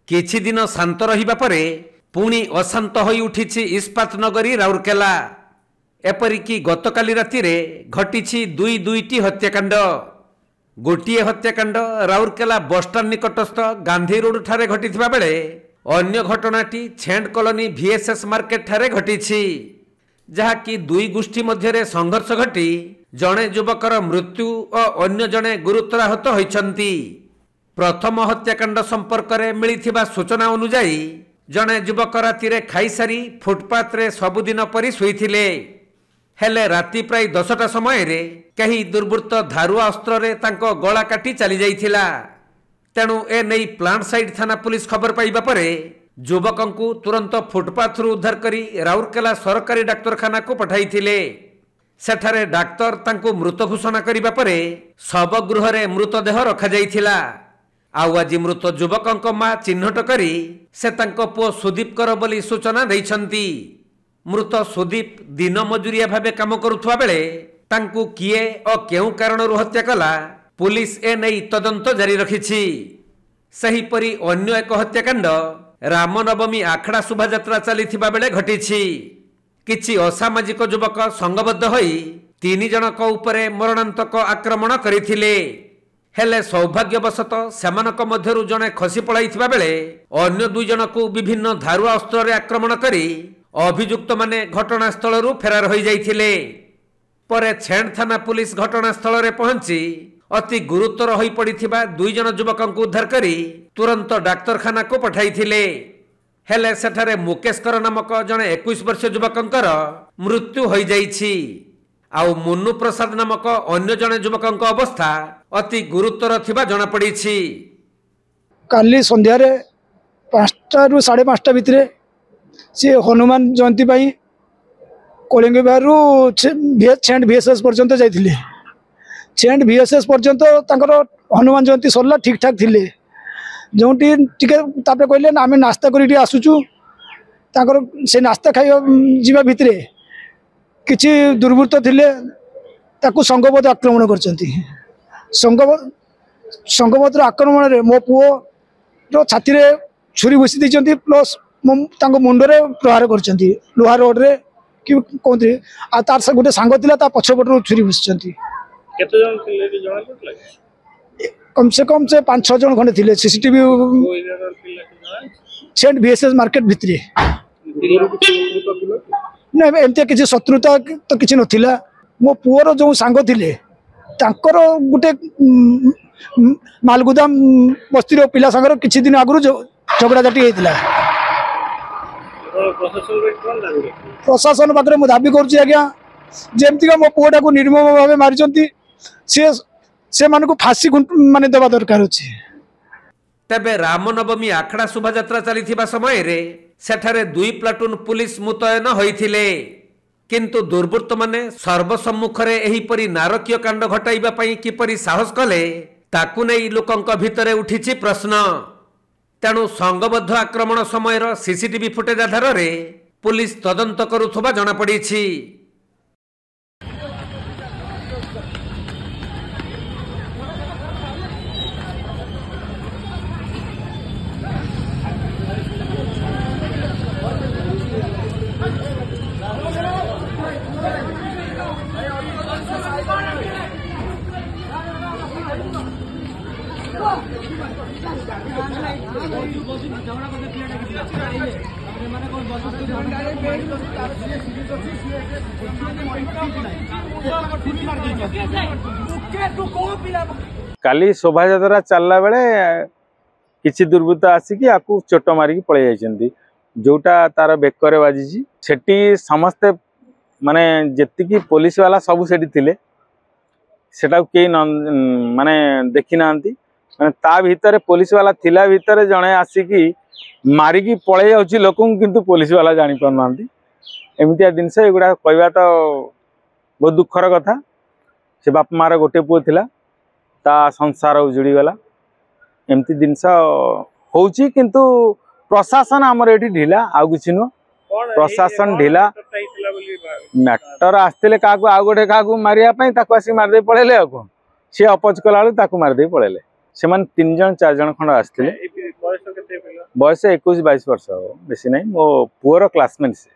किछि दिन शांत रहिबा परे पुणी अशांत होई उठिछि इस्पात नगरी राउरकेला। एपरिकी गतकाली रातिरे घटिछि दुईटी हत्याकांड। गोटिए हत्याकांड राउरकेला बसस्टाण्ड निकटस्थ गांधी रोड ठारे घटिथिबा बेले अन्य घटनाटी छेंड कॉलोनी VSS मार्केट ठारे घटिछि, जहाँकि दुई गोष्ठी मध्यरे संघर्ष घटी जणे युवकर मृत्यु और अन्य जणे गुरुतर आहत होइछन्ति। प्रथम हत्याकांड संपर्क में मिलिथिबा सूचना अनुसार जणे युवक राति खाई सारी फुटपाथ रे सबुदिन परी शुईथिले। हेले राति प्राय 10टा समय रे कहीं दुर्बृत्त धारुआ अस्त्र रे तांको गला काटी चली जाइथिला। तेणु ए नहीं प्लांट साइड थाना पुलिस खबर पाइबा परे युवकंकु तुरंत फुटपाथ रु उद्धार करी राउरकेला सरकारी डाक्तरखाना को पठाइथिले। सेठारे डाक्तर तांको मृत घोषणा करिबा परे शव गृह रे मृतदेह रखा जाइथिला। आउ आज मृत युवक मां चिन्हट करी से तांको पुओ सुदीप कर बोली सूचना दैछंती। मृत सुदीप दिन मजुरिया भावे काम करुथुवा बेले तांकु किए और केउ कारणरु हत्या कला पुलिस ए नहीं तदंत जारी रखिछि। सहीपरि अन्य एक हत्याकांड रामनवमी आखड़ा शोभायात्रा चलीथिबा बेले घटिछि। किछि असामाजिक युवक संगबद्ध होई 3 जनक उपरे मरणांतक आक्रमण करिथिले। हेले सौभाग्यवशत सेमानक मध्यरु जणे खसी पळाइथिबा बेले अन्य 2 जनकु विभिन्न धारुआ अस्त्र रे आक्रमण करी अभियुक्त माने घटनास्थल रु फेरार होई जाइथिले। परे छेंड थाना पुलिस घटनास्थल रे पहुंची अति गुरुतर होई पड़िथिबा 2 जन युवकंकु उद्धार करी तुरंत डाक्तरखाना को पठाइथिले। हेले सेठारे मुकेश कर नामक जणे 21 वर्ष युवकंकर मृत्यु होई जाइछि। आउ मुन्नु प्रसाद नामक अन्य जने युवकंक अवस्था अति गुरुतर थिबा जणा पड़िछि। काली संध्या रे 5टा रु 5:30 भितरे से हनुमान जयंती पाई कोलिंग बारु छेंड VSS पर्यंत जाइथिले। छेंड VSS पर्यंत तांकर हनुमान जयंती सरला ठीक ठाक थिले। जोंटी टिके तापे कहले आमे नास्ता करी आसुचु, तांकर से नास्ता खाइबा जीवा भितरे किछि दुर्बृत्त थिले ताकु संगबद्ध आक्रमण करचंती। संगबद्ध आक्रमण रे मो पुओ रो छाती रे छुरी घुसी दिचंती प्लस तांको मुंड रे प्रहार करचंती लोहा रोड रे कि कोंती आ तार से गोटे सांग थिला ता पछपट रो छुरी घुसचंती। केते जन थिले कि जणा लगे कम से 5-6 जन खंडे थिले। सीसीटीवी छेंड VSS मार्केट भितरे ना एमती किसी शत्रुता तो किसी नथिला। मो पुओर जो सांग थिले तांकर गुटे मालगुदाम बस्ती पिला सांगर किछि दिन आगु झगड़ा झाटी होता। प्रशासन पाखे मुझे दाबी करुँच आज्ञा जमती मो पुओटा को निर्मम भाव मारी से मानक फांसी माने देवा दरकार अछि। तेबे रामनवमी आखड़ा शोभायात्रा चलीथिबा समय रे सेठारे 2 प्लाटून पुलिस मुतयन होइथिले। किंतु दुर्बृत्त माने सर्वसम्मुखरे एहीपरि नारकीय कांड घटाइबा पई किपरि साहस कले ताकु नै लोकंक भितरे उठिछि प्रश्न। तेणु संगबद्ध आक्रमण समयर सीसीटीवी फुटेज आधार रे पुलिस तदंत करुथबा जणा पड़िछि। काली शोभायात्रा चलला बेले किछि दुर्बृत्त आसिकी आकु चोट मारिकी पळै जाइछन्ती, जोटा तार बेकरे बाजिछि। सेठी समस्ते माने जेतिकी पुलिस वाला सब सेठी थिले सेटा के माने देखि नांती। माने ता भीतर पुलिस वाला थिला भीतर जणे आसिकी मारिकी पळै जाउछि लोकन, किंतु पुलिस वाला जानि पर नांती। एमितिया जिनस एगुडा कहबा तो बहुत दुखर कथा। से बाप मार गोटे पुओ थिला, ता संसार उजुड़ी गला। एमती जिनस होउछि, किंतु प्रशासन आमर एठी ढिला, आउ किछि नो। प्रशासन ढिला। मैटर आस्ते काकू आउ गोटे काकू मारिया ताकू आसी मारदे पड़ेले। सी अपोज कला बेलू मारिदे पड़े से 3 जन 4 जन खंड आसते बयस 21-22 वर्ष हम बेसी ना मो पुअर क्लासमेट से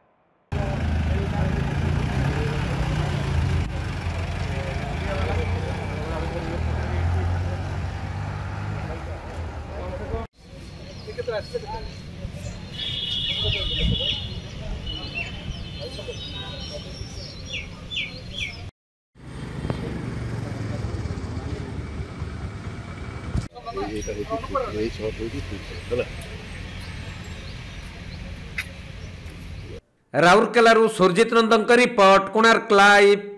राउरकेला सूर्यजित नंदन रिपोर्ट कोणार्क लाइव।